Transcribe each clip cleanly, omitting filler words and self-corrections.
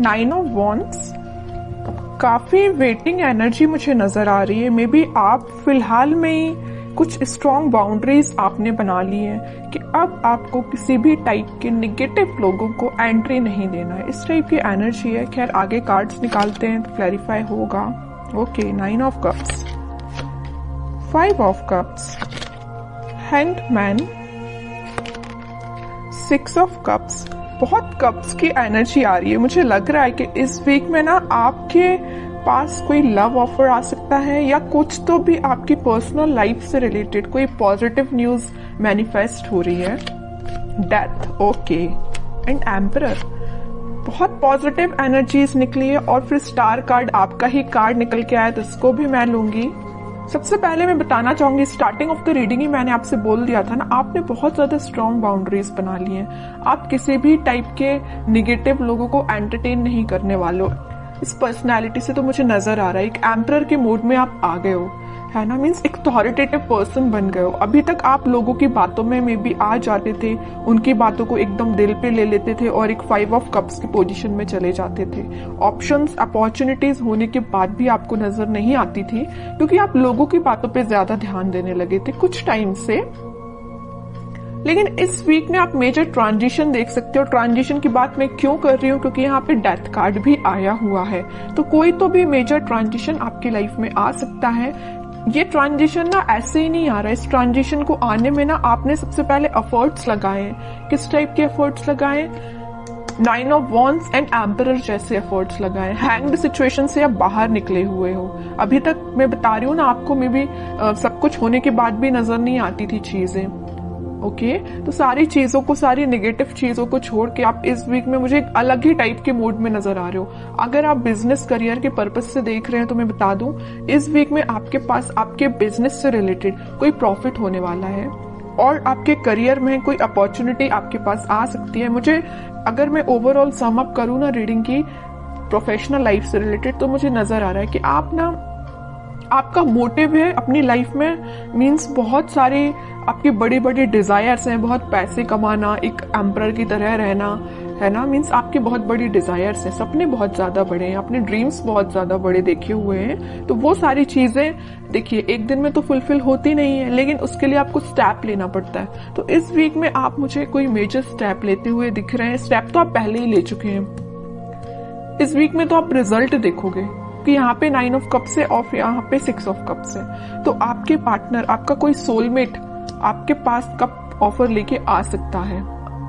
9 of wands, काफी waiting energy मुझे नजर आ रही है। मे बी आप फिलहाल में ही कुछ स्ट्रॉन्ग बाउंड्रीज आपने बना ली है कि अब आपको किसी भी टाइप के निगेटिव लोगों को एंट्री नहीं देना है, इस टाइप की एनर्जी है। खैर आगे कार्ड्स निकालते हैं तो क्लैरिफाई होगा। Okay, 9 of cups, 5 of cups, hanged man, 6 of cups. बहुत कप्स की एनर्जी आ रही है। मुझे लग रहा है कि इस वीक में ना आपके पास कोई लव ऑफर आ सकता है या कुछ तो भी आपकी पर्सनल लाइफ से रिलेटेड कोई पॉजिटिव न्यूज मैनिफेस्ट हो रही है। डेथ, ओके, एंड एम्परर, बहुत पॉजिटिव एनर्जीज निकली है। और फिर स्टार कार्ड, आपका ही कार्ड निकल के आया तो इसको भी मैं लूंगी। सबसे पहले मैं बताना चाहूंगी, स्टार्टिंग ऑफ द रीडिंग ही मैंने आपसे बोल दिया था ना, आपने बहुत ज्यादा स्ट्रॉन्ग बाउंड्रीज बना ली हैं। आप किसी भी टाइप के निगेटिव लोगों को एंटरटेन नहीं करने वाले हो। इस पर्सनैलिटी से तो मुझे नजर आ रहा है एक एम्परर के मूड में आप आ गए हो, है ना। मीन्स एक अथॉरिटेटिव पर्सन बन गए हो। अभी तक आप लोगों की बातों में मे बी आ जाते थे, उनकी बातों को एकदम दिल पे ले लेते थे और एक 5 ऑफ कप्स की पोजीशन में चले जाते थे। ऑप्शंस, अपॉर्चुनिटीज होने के बाद भी आपको नजर नहीं आती थी क्योंकि आप लोगों की बातों पे ज्यादा ध्यान देने लगे थे कुछ टाइम से। लेकिन इस वीक में आप मेजर ट्रांजिशन देख सकते हो। ट्रांजिशन की बात मैं क्यों कर रही हूँ, क्योंकि यहाँ पे डेथ कार्ड भी आया हुआ है। तो कोई तो भी मेजर ट्रांजिशन आपकी लाइफ में आ सकता है। ये ट्रांजिशन ना ऐसे ही नहीं आ रहा है। इस ट्रांजिशन को आने में ना आपने सबसे पहले एफर्ट्स लगाए। किस टाइप के एफर्ट्स लगाए? 9 ऑफ वॉन्ड्स एंड एम्परर जैसे एफर्ट्स लगाए। हैंग्ड सिचुएशन से आप बाहर निकले हुए हो। अभी तक मैं बता रही हूँ ना आपको, मे बी सब कुछ होने के बाद भी नजर नहीं आती थी चीजें। ओके, तो सारी चीजों को, सारी नेगेटिव चीजों को छोड़ के आप इस वीक में मुझे एक अलग ही टाइप के मूड में नजर आ रहे हो। अगर आप बिजनेस करियर के पर्पस से देख रहे हैं तो मैं बता दूं, इस वीक में आपके पास आपके बिजनेस से रिलेटेड कोई प्रॉफिट होने वाला है और आपके करियर में कोई अपॉर्चुनिटी आपके पास आ सकती है। मुझे, अगर मैं ओवरऑल सम अप करूं ना रीडिंग की प्रोफेशनल लाइफ से रिलेटेड, तो मुझे नजर आ रहा है कि आप ना, आपका मोटिव है अपनी लाइफ में, मीन्स बहुत सारे आपके बड़े बड़े डिजायर्स हैं। बहुत पैसे कमाना, एक एम्परर की तरह रहना, है ना। मीन्स आपके बहुत बड़ी डिजायर्स हैं, सपने बहुत ज्यादा बड़े हैं, अपने ड्रीम्स बहुत ज्यादा बड़े देखे हुए हैं। तो वो सारी चीजें देखिए एक दिन में तो फुलफिल होती नहीं है, लेकिन उसके लिए आपको स्टेप लेना पड़ता है। तो इस वीक में आप मुझे कोई मेजर स्टेप लेते हुए दिख रहे हैं। स्टेप तो आप पहले ही ले चुके हैं। इस वीक में तो आप रिजल्ट देखोगे कि यहाँ पे 9 ऑफ कप्स है और यहाँ पे 6 ऑफ कप्स है। तो आपके पार्टनर, आपका कोई सोलमेट आपके पास कप ऑफर लेके आ सकता है।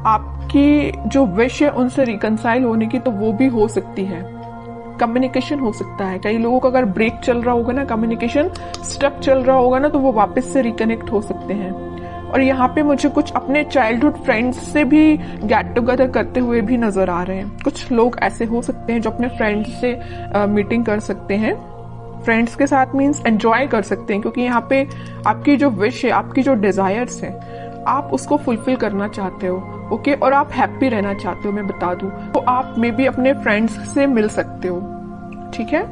आपकी जो विश है उनसे रिकंसाइल होने की, तो वो भी हो सकती है। कम्युनिकेशन हो सकता है। कई लोगों का अगर ब्रेक चल रहा होगा ना, कम्युनिकेशन स्टक चल रहा होगा ना, तो वो वापस से रिकनेक्ट हो सकते हैं। और यहाँ पे मुझे कुछ अपने चाइल्डहुड फ्रेंड्स से भी गेट टुगेदर करते हुए भी नजर आ रहे हैं। कुछ लोग ऐसे हो सकते हैं जो अपने फ्रेंड्स से मीटिंग कर सकते हैं। फ्रेंड्स के साथ मीन्स एंजॉय कर सकते हैं, क्योंकि यहाँ पे आपकी जो विश है, आपकी जो डिजायर्स है, आप उसको फुलफिल करना चाहते हो। ओके, और आप हैप्पी रहना चाहते हो, मैं बता दूं, तो आप मे बी अपने फ्रेंड्स से मिल सकते हो। ठीक है,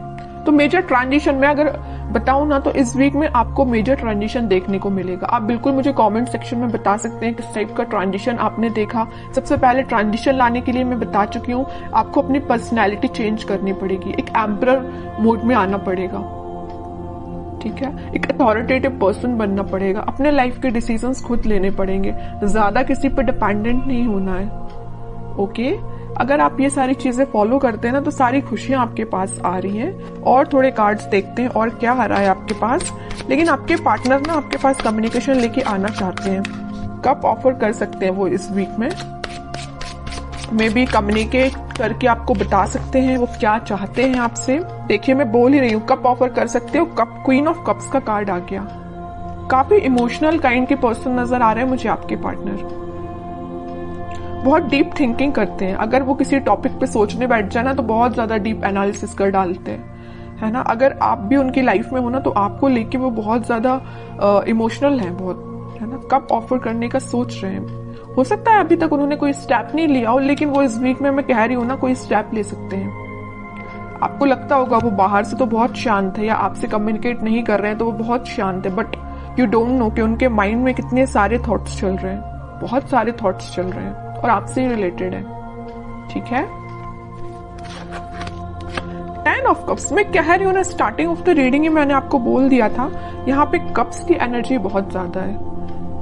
तो मेजर ट्रांजिशन में अगर बताऊं ना, तो इस वीक में आपको मेजर ट्रांजिशन देखने को मिलेगा। आप बिल्कुल मुझे कमेंट सेक्शन में बता सकते हैं किस टाइप का ट्रांजिशन आपने देखा। सबसे पहले ट्रांजिशन लाने के लिए मैं बता चुकी हूँ, आपको अपनी पर्सनैलिटी चेंज करनी पड़ेगी, एक एम्परर मोड में आना पड़ेगा। ठीक है, एक अथॉरिटेटिव पर्सन बनना पड़ेगा, अपने लाइफ के डिसीजंस खुद लेने पड़ेंगे, ज्यादा किसी पर डिपेंडेंट नहीं होना है। ओके, अगर आप ये सारी चीजें फॉलो करते हैं ना, तो सारी खुशियां आपके पास आ रही हैं। और थोड़े कार्ड्स देखते हैं और क्या आ रहा है आपके पास। लेकिन आपके पार्टनर ना आपके पास कम्युनिकेशन लेके आना चाहते हैं। कब ऑफर कर सकते हैं वो इस वीक में, मे बी कम्युनिकेट करके आपको बता सकते हैं वो क्या चाहते हैं आपसे। देखिए मैं बोल ही रही हूँ, कब ऑफर कर सकते हो। कप, क्वीन ऑफ कप्स का कार्ड आ गया। काफी इमोशनल काइंड के पर्सन नजर आ रहे हैं मुझे आपके पार्टनर। बहुत डीप थिंकिंग करते हैं। अगर वो किसी टॉपिक पे सोचने बैठ जाए ना, तो बहुत ज्यादा डीप एनालिसिस कर डालते हैं, है ना। अगर आप भी उनकी लाइफ में हो ना, तो आपको लेके वो बहुत ज्यादा इमोशनल है, बहुत, है ना। कब ऑफर करने का सोच रहे हैं। हो सकता है अभी तक उन्होंने कोई स्टेप नहीं लिया हो, लेकिन वो इस वीक में, मैं कह रही हूँ ना, कोई स्टेप ले सकते हैं। आपको लगता होगा वो बाहर से तो बहुत शांत है या आपसे कम्युनिकेट नहीं कर रहे हैं तो वो बहुत शांत है, बट यू डोंट नो कि उनके माइंड में कितने सारे थॉट्स चल रहे हैं। बहुत सारे थॉट्स चल रहे हैं और आपसे ही रिलेटेड है। ठीक है, 10 ऑफ कप्स, मैं कह रही हूँ ना, स्टार्टिंग ऑफ द रीडिंग ही मैंने आपको बोल दिया था, यहाँ पे कप्स की एनर्जी बहुत ज्यादा है,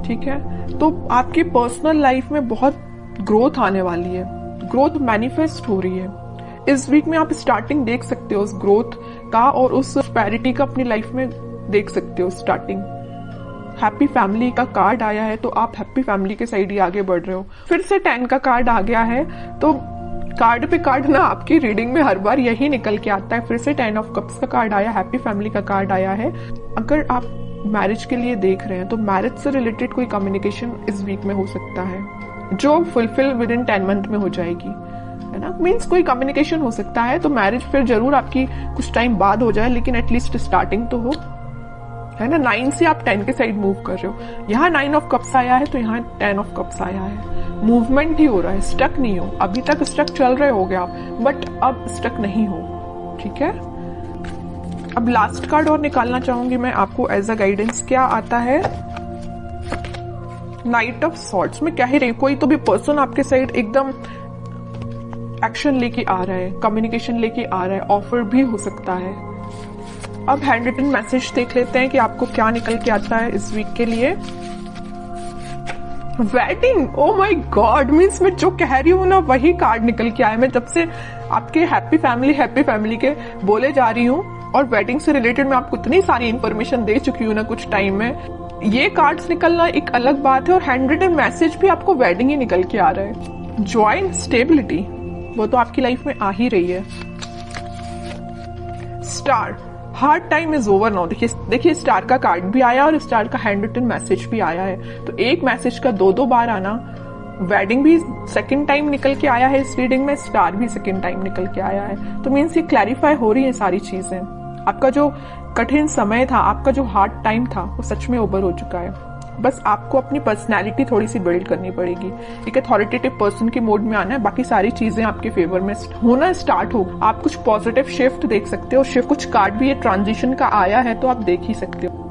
ठीक है। तो आपकी पर्सनल लाइफ में बहुत ग्रोथ आने वाली है, ग्रोथ मैनिफेस्ट हो रही है। इस वीक में आप स्टार्टिंग देख सकते हो उस ग्रोथ का और उस प्रोस्पेरिटी का अपनी लाइफ में देख सकते हो स्टार्टिंग। हैप्पी फैमिली का कार्ड आया है तो आप हैप्पी फैमिली के साइड ही आगे बढ़ रहे हो। फिर से 10 का कार्ड आ गया है, तो कार्ड पे कार्ड ना आपकी रीडिंग में हर बार यही निकल के आता है। फिर से 10 ऑफ कप्स का कार्ड आया, हैप्पी फैमिली का कार्ड आया है। अगर आप मैरिज के लिए देख रहे हैं तो मैरिज से रिलेटेड कोई कम्युनिकेशन इस वीक में हो सकता है जो फुलफिल विद इन 10 मंथ में हो जाएगी, है ना। मीन्स कोई कम्युनिकेशन हो सकता है, तो मैरिज फिर जरूर आपकी कुछ टाइम बाद हो जाए, लेकिन एटलीस्ट स्टार्टिंग तो हो, है ना। 9 से आप 10 के साइड मूव कर रहे हो। यहाँ 9 ऑफ कप्स आया है तो यहाँ 10 ऑफ कप्स आया है। मूवमेंट ही हो रहा है, स्टक नहीं हो। अभी तक स्टक चल रहे हो गया, बट अब स्टक नहीं हो, ठीक है। अब लास्ट कार्ड और निकालना चाहूंगी मैं आपको एज अ गाइडेंस। क्या आता है? Night of swords. मैं कह ही रही, कोई तो भी पर्सन आपके साइड एकदम एक्शन लेके आ रहा है, कम्युनिकेशन लेके आ रहा है, ऑफर भी हो सकता है। अब हैंड रिटन मैसेज देख लेते हैं कि आपको क्या निकल के आता है इस वीक के लिए। Wedding, oh my God, means मैं जो कह रही हूँ ना वही कार्ड निकल के आया। मैं जब से आपके हैप्पी फैमिली के बोले जा रही हूँ और वेडिंग से रिलेटेड मैं आपको इतनी सारी इंफॉर्मेशन दे चुकी हूँ ना कुछ टाइम में। ये कार्ड्स निकलना एक अलग बात है और हैंड रिटन मैसेज भी आपको वेडिंग ही निकल के आ रहा है। जॉय एंड स्टेबिलिटी, वो तो आपकी लाइफ में आ ही रही है। Star, hard time is over now. देखिए स्टार का कार्ड भी आया और स्टार का हैंड रिटन मैसेज भी आया है, तो एक मैसेज का दो बार आना। वेडिंग भी सेकंड टाइम निकल के आया है इस रीडिंग में, स्टार भी सेकंड टाइम निकल के आया है। तो मीन्स ये क्लैरिफाई हो रही है सारी चीजें। आपका जो कठिन समय था, आपका जो हार्ड टाइम था, वो सच में ओवर हो चुका है। बस आपको अपनी पर्सनैलिटी थोड़ी सी बिल्ड करनी पड़ेगी, एक अथॉरिटेटिव पर्सन के मोड में आना है। बाकी सारी चीजें आपके फेवर में होना स्टार्ट हो। आप कुछ पॉजिटिव शिफ्ट देख सकते हो। शिफ्ट कुछ कार्ड भी ये ट्रांजिशन का आया है तो आप देख ही सकते हो।